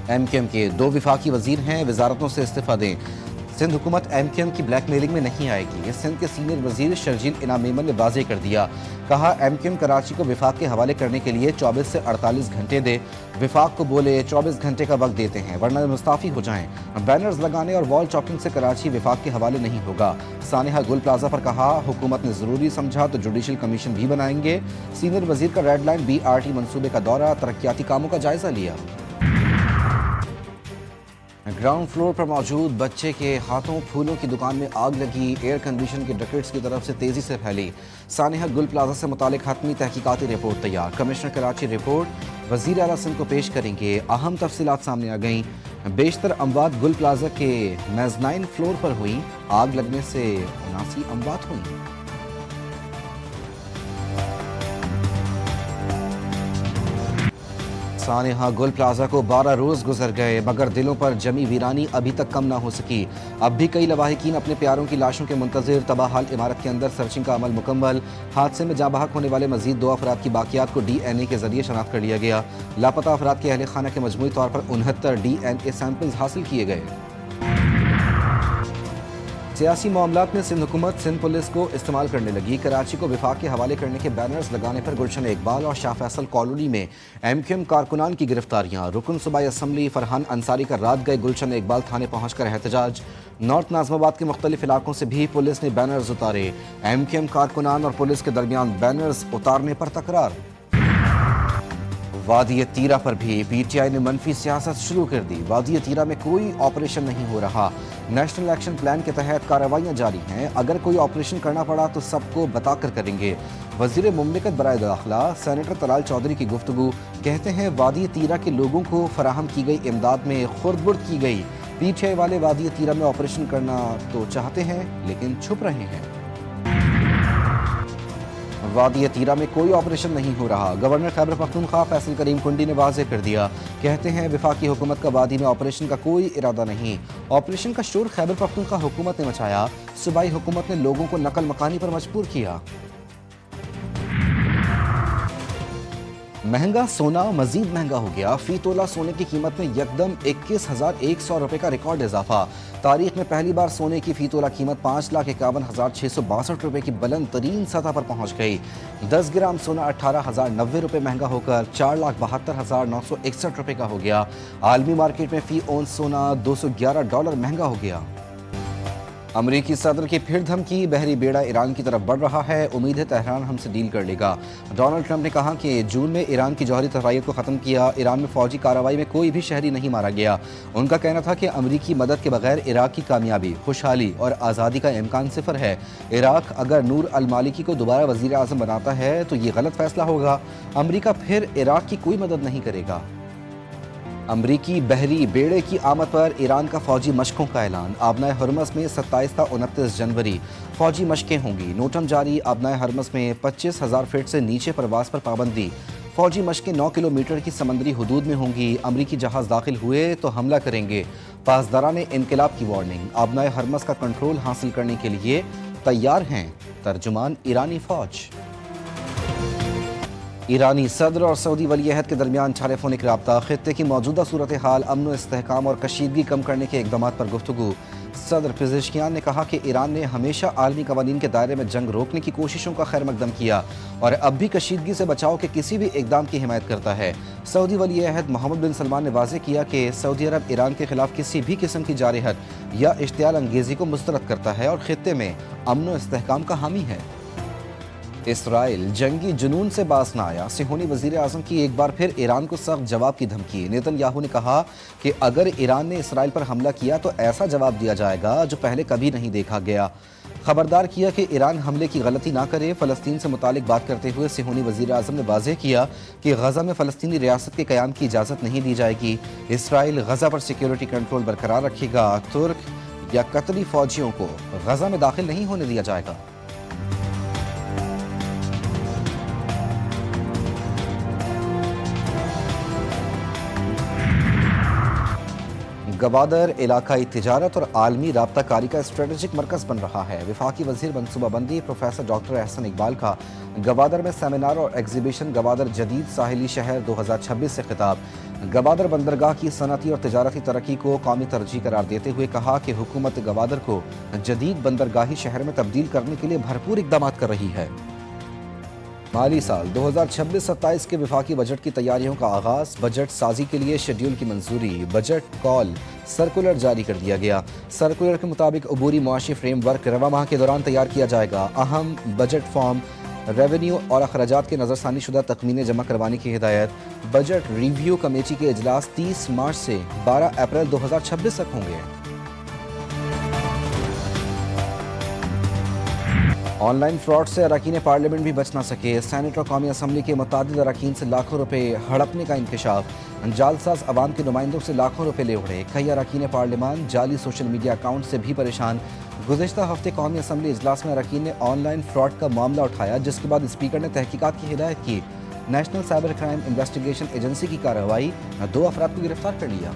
MQM के 2 विफाकी वजीर हैं, वजारतों से इस्तीफा दें। सिंध हुकूमत MQM की ब्लैकमेलिंग में नहीं आएगी। सिंध के सीनियर वजीर शर्जील इनाम मेमन ने वाज़ेह कर दिया। कहा, MQM कराची को विफाक के हवाले करने के लिए 24 से 48 घंटे दे। विफाक को बोले 24 घंटे का वक्त देते हैं वरना मुस्ताफ़ी हो जाएं। बैनर्स लगाने और वॉल चॉकिंग से कराची विफाक के हवाले नहीं होगा। सानिहा गुल प्लाजा पर कहा, हुकूमत ने ज़रूरी समझा तो जुडिशल कमीशन भी बनाएंगे। सीनियर वजीर का रेड लाइन BRT मनसूबे का दौरा, तरक्याती कामों का जायजा लिया। ग्राउंड फ्लोर पर मौजूद बच्चे के हाथों फूलों की दुकान में आग लगी। एयर कंडीशन के डकेट्स की तरफ से तेजी से फैली। सानिहा गुल प्लाजा से मुतालिक हतमी तहकीकाती रिपोर्ट तैयार। कमिश्नर कराची रिपोर्ट वजीर आला सिंध को पेश करेंगे। अहम तफसीलात सामने आ गईं। बेशतर अमवात गुल प्लाजा के मेज़नाइन फ्लोर पर हुई। आग लगने से 79 अमवात हुई। सानिहा गुल प्लाजा को 12 रोज गुजर गए मगर दिलों पर जमी वीरानी अभी तक कम ना हो सकी। अब भी कई लवाहिकीन अपने प्यारों की लाशों के मुंतजिर। तबाहाल इमारत के अंदर सर्चिंग का अमल मुकम्मल। हादसे में जाँ बहक होने वाले मजीद 2 अफराद की बाकियात को DNA के जरिए शनाख्त कर लिया गया। लापता अफराद के अहले खाना के मजमूई तौर पर 69 DNA सैंपल्स हासिल किए गए। सियासी मामलात में सिंध हुकूमत सिंध पुलिस को इस्तेमाल करने लगी। कराची को विफाक के हवाले करने के बैनर्स लगाने पर गुलशन इकबाल और शाह फैसल कॉलोनी में MQM कारकुनान की गिरफ्तारियां। रुकन सूबाई असम्बली फरहान अंसारी का रात गए गुलशन इकबाल थाने पहुंचकर एहतजाज। नॉर्थ नाज़िमाबाद के मुख्तलिफ इलाकों से भी पुलिस ने बैनर्स उतारे। MQM कारकुनान और पुलिस के दरमियान बैनर्स उतारने पर तकरार। वादी तीरा पर भी PTI ने मनफी सियासत शुरू कर दी। वादी तीरा में कोई ऑपरेशन नहीं हो रहा। नेशनल एक्शन प्लान के तहत कार्रवाइयाँ जारी हैं। अगर कोई ऑपरेशन करना पड़ा तो सबको बताकर करेंगे। वजीर मुमलिकत बराए दाखिला सेनेटर तलाल चौधरी की गुफ्तगू। कहते हैं, वादी तीरा के लोगों को फराहम की गई इमदाद में खुर्द-बुर्द की गई। PTI वाले वादी तीरा में ऑपरेशन करना तो चाहते हैं लेकिन छुप रहे हैं। वादी तीरा में कोई ऑपरेशन नहीं हो रहा। गवर्नर खैबर पख्तूनख्वा फैसल करीम कुंडी ने वाज़ेह कर दिया। कहते हैं, वफाकी हुकूमत का वादी में ऑपरेशन का कोई इरादा नहीं। ऑपरेशन का शोर खैबर पख्तूनख्वा हुकूमत ने मचाया। सूबाई हुकूमत ने लोगों को नकल मकानी पर मजबूर किया। महंगा सोना मजीद महंगा हो गया। फी तोला सोने की कीमत में यकदम 21,100 रुपये का रिकॉर्ड इजाफा। तारीख में पहली बार सोने की फी तोला कीमत 5,51,662 रुपये की बुलंद तरीन सतह पर पहुंच गई। 10 ग्राम सोना 18,090 रुपये महंगा होकर 4,72,961 रुपये का हो गया। आलमी मार्केट में फी ओंस सोना $211 महंगा हो गया। अमरीकी सदर की फिर धमकी। बहरी बेड़ा ईरान की तरफ बढ़ रहा है। उम्मीद है तेहरान हमसे डील कर लेगा। डोनाल्ड ट्रंप ने कहा कि जून में ईरान की जौहरी तफायत को ख़त्म किया। ईरान में फौजी कार्रवाई में कोई भी शहरी नहीं मारा गया। उनका कहना था कि अमरीकी मदद के बगैर इराक की कामयाबी, खुशहाली और आज़ादी का इम्कान सिफर है। इराक अगर नूर अल मालिकी को दोबारा वज़ीर आज़म बनाता है तो ये गलत फैसला होगा। अमरीका फिर इराक की कोई मदद नहीं करेगा। अमरीकी बहरी बेड़े की आमद पर ईरान का फौजी मशकों का ऐलान। आबनाए हरमस में 27 था 29 जनवरी फौजी मशकें होंगी। नोटम जारी। आबनाए हरमस में 25,000 फीट से नीचे परवास पर पाबंदी। फौजी मशकें 9 किलोमीटर की समंदरी हदूद में होंगी। अमरीकी जहाज दाखिल हुए तो हमला करेंगे। पासदारान इनकलाब की वार्निंग। आबनाए हरमस का कंट्रोल हासिल करने के लिए तैयार हैं तर्जुमान ईरानी फौज। ईरानी सदर और सऊदी वली अहद के दरमियान टेलीफोनिक रब्ता। खित्ते की मौजूदा सूरत हाल, अमन इस्तेहकाम और कशीदगी कम करने के इकदाम पर गुफ्तगू। सदर पेज़ेश्कियान ने कहा कि ईरान ने हमेशा आलमी कवानीन के दायरे में जंग रोकने की कोशिशों का खैर मकदम किया और अब भी कशीदगी से बचाव के किसी भी इकदाम की हिमायत करता है। सऊदी वली अहद मोहम्मद बिन सलमान ने वाज़ेह किया कि सऊदी अरब ईरान के खिलाफ किसी भी किस्म की जारहत या इश्तियाल अंगेज़ी को मुस्तरद करता है और खित्ते में अमन इस्तेहकाम का हामी है। इसराइल जंगी जुनून से बास न आया। सिहोनी वजीर आज़म की एक बार फिर ईरान को सख्त जवाब की धमकी। नेतन्याहू ने कहा कि अगर ईरान ने इसराइल पर हमला किया तो ऐसा जवाब दिया जाएगा जो पहले कभी नहीं देखा गया। खबरदार किया कि ईरान हमले की गलती ना करे। फ़लस्तीन से मुतालिक बात करते हुए सिहोनी वजीर आज़म ने वाज़ेह किया कि गज़ा में फ़लस्तीनी रियासत के क़याम की इजाज़त नहीं दी जाएगी। इसराइल गज़ा पर सिक्योरिटी कंट्रोल बरकरार रखेगा। तुर्क या कतरी फ़ौजियों को गज़ा में दाखिल नहीं होने दिया जाएगा। गवादर इलाकाई तिजारत और आलमी राब्ता कारी का स्ट्रेटेजिक मरकज बन रहा है। वफाकी वजीर मनसूबाबंदी प्रोफेसर डॉक्टर एहसन इकबाल का गवादर में सेमिनार और एग्जीबिशन गवादर जदीद साहिली शहर 2026 से खिताब। गवादर बंदरगाह की सनती और तिजारती तरक्की को कौमी तरजीह करार देते हुए कहा कि हुकूमत गवादर को जदीद बंदरगाही शहर में तब्दील करने के लिए भरपूर इकदाम कर रही है। माली साल 2026-27 के वफाकी बजट की तैयारियों का आगाज। बजट साजी के लिए शेड्यूल की मंजूरी। बजट कॉल सर्कुलर जारी कर दिया गया। सर्कुलर के मुताबिक अबूरी मुआशी फ्रेमवर्क रवा माह के दौरान तैयार किया जाएगा। अहम बजट फॉर्म, रेवेन्यू और अखराजात के नज़रसानी शुदा तखमीने जमा करवाने की हिदायत। बजट रिव्यू कमेटी के इजलास 30 मार्च से 12 अप्रैल 2026 तक होंगे। ऑनलाइन फ्रॉड से अरकान पार्लियामेंट भी बच ना सके। सेनेट और कौमी असम्बली के मुतादिद अरकान से लाखों रुपए हड़पने का इंकशाफ। जालसाज अवाम के नुमाइंदों से लाखों रुपए ले उड़े। कई अरकान पार्लियामान जाली सोशल मीडिया अकाउंट से भी परेशान। गुज़िश्ता हफ्ते कौमी असम्बली इजलास में अरकान ने ऑनलाइन फ्रॉड का मामला उठाया, जिसके बाद स्पीकर ने तहकीकात की हिदायत की। National cyber crime investigation agency की कार्रवाई 2 अफराद को गिरफ्तार कर लिया।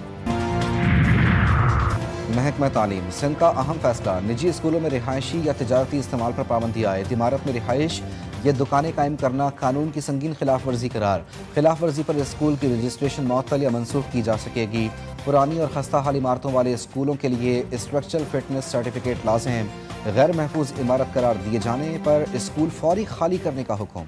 महकमा तालीम सिंध का अहम फैसला। निजी स्कूलों में रिहायशी या तिजारती इस्तेमाल पर पाबंदी आयद। इमारत में रिहाइश या दुकानें कायम करना कानून की संगीन खिलाफ वर्जी करार। खिलाफ वर्जी पर स्कूल की रजिस्ट्रेशन मअतल या मनसूख की जा सकेगी। पुरानी और खस्ता हाल इमारतों वाले स्कूलों के लिए स्ट्रक्चरल फिटनेस सर्टिफिकेट लाज़िम। गैर महफूज इमारत करार दिए जाने पर स्कूल फौरी खाली करने का हुक्म।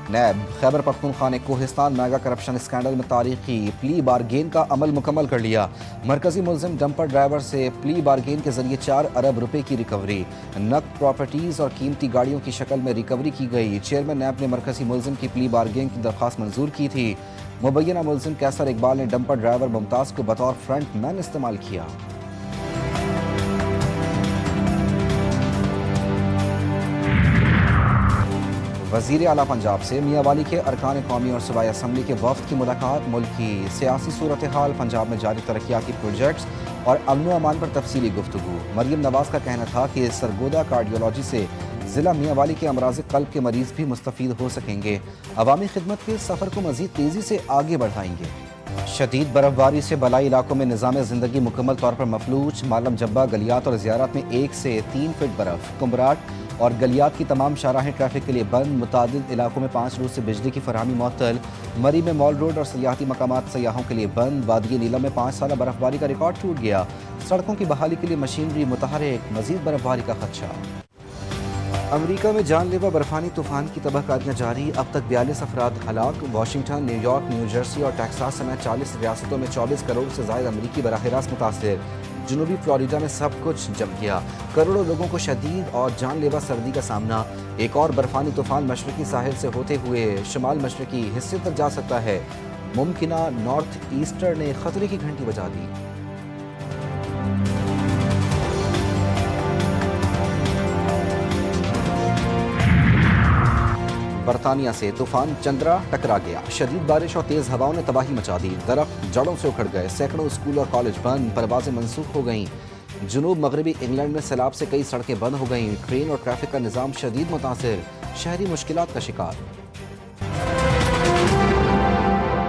नैब खैबर पख्तूनख्वा ने कोहिस्तान मेगा करप्शन स्कैंडल में तारीखी प्ली बारगेन का अमल मुकम्मल कर लिया। मरकजी मुलजिम डंपर ड्राइवर से प्ली बारगेन के जरिए 4 अरब रुपए की रिकवरी। नकद प्रॉपर्टीज और कीमती गाड़ियों की शक्ल में रिकवरी की गई। चेयरमैन नैब ने मरकजी मुलजिम की प्ली बारगेन की दरख्वास्त मंजूर की थी। मुबैना मुलजिम कैसर इकबाल ने डंपर ड्राइवर मुमताज को बतौर फ्रंट मैन इस्तेमाल किया। वज़ीर आला पंजाब से मियांवाली के अरकान कौमी और सूबाई असम्बली के वफ्द की मुलाकात। मुल्क की सियासी सूरत हाल, पंजाब में जारी तरक्याती प्रोजेक्ट्स और अमन व अमान पर तफसीली गुफ्तगू। मरियम नवाज का कहना था कि सरगोदा कार्डियोलॉजी से ज़िला मियांवाली के अमराज क़ल्ब के मरीज भी मुस्तफ़ीद हो सकेंगे। अवामी खिदमत के सफ़र को मज़ीद तेज़ी से आगे बढ़ाएंगे। शदीद बर्फबारी से बलाई इलाकों में निज़ाम ज़िंदगी मुकम्मल तौर पर मफलूज। मालम जब्बा, गलियात और ज़ियारत में 1 से 3 फीट बर्फ़। कुम्बराट और गलियात की तमाम शाहराहें ट्रैफिक के लिए बंद। मुतादिद इलाकों में 5 रोज से बिजली की फरहमी मुअत्तल। मरी में मॉल रोड और सयाहती मकामात सयाहों के लिए बंद। वादी नीलम में 5 साल बर्फबारी का रिकॉर्ड टूट गया। सड़कों की बहाली के लिए मशीनरी मुतहरिक। मजीद बर्फबारी का खदशा। अमरीका में जानलेवा बर्फानी तूफान की तबाहकारियां जारी। अब तक 42 अफराद हलाक। वाशिंगटन, न्यूयॉर्क, न्यू जर्सी और टेक्सास समेत 40 रियासतों में 24 करोड़ से ज़ायद अमरीकी बराह रास्त मुतासिर। जनूबी फ्लोरिडा में सब कुछ जम गया। करोड़ों लोगों को शदीद और जानलेवा सर्दी का सामना। एक और बर्फानी तूफान मशरकी साहिल से होते हुए शुमाल मशरकी हिस्से तक जा सकता है। मुमकिना नॉर्थ ईस्टर ने खतरे की घंटी बजा दी। बरतानिया से तूफान चंद्रा टकरा गया। शदीद बारिश और तेज हवाओं ने तबाही मचा दी। दरख्त जड़ों से उखड़ गए। सैकड़ों स्कूल और कॉलेज बंद। परवाजें मनसूख हो गईं। जुनूब मगरबी इंग्लैंड में सैलाब से कई सड़कें बंद हो गईं। ट्रेन और ट्रैफिक का निज़ाम शदीद मुतासिर। शहरी मुश्किलात का शिकार।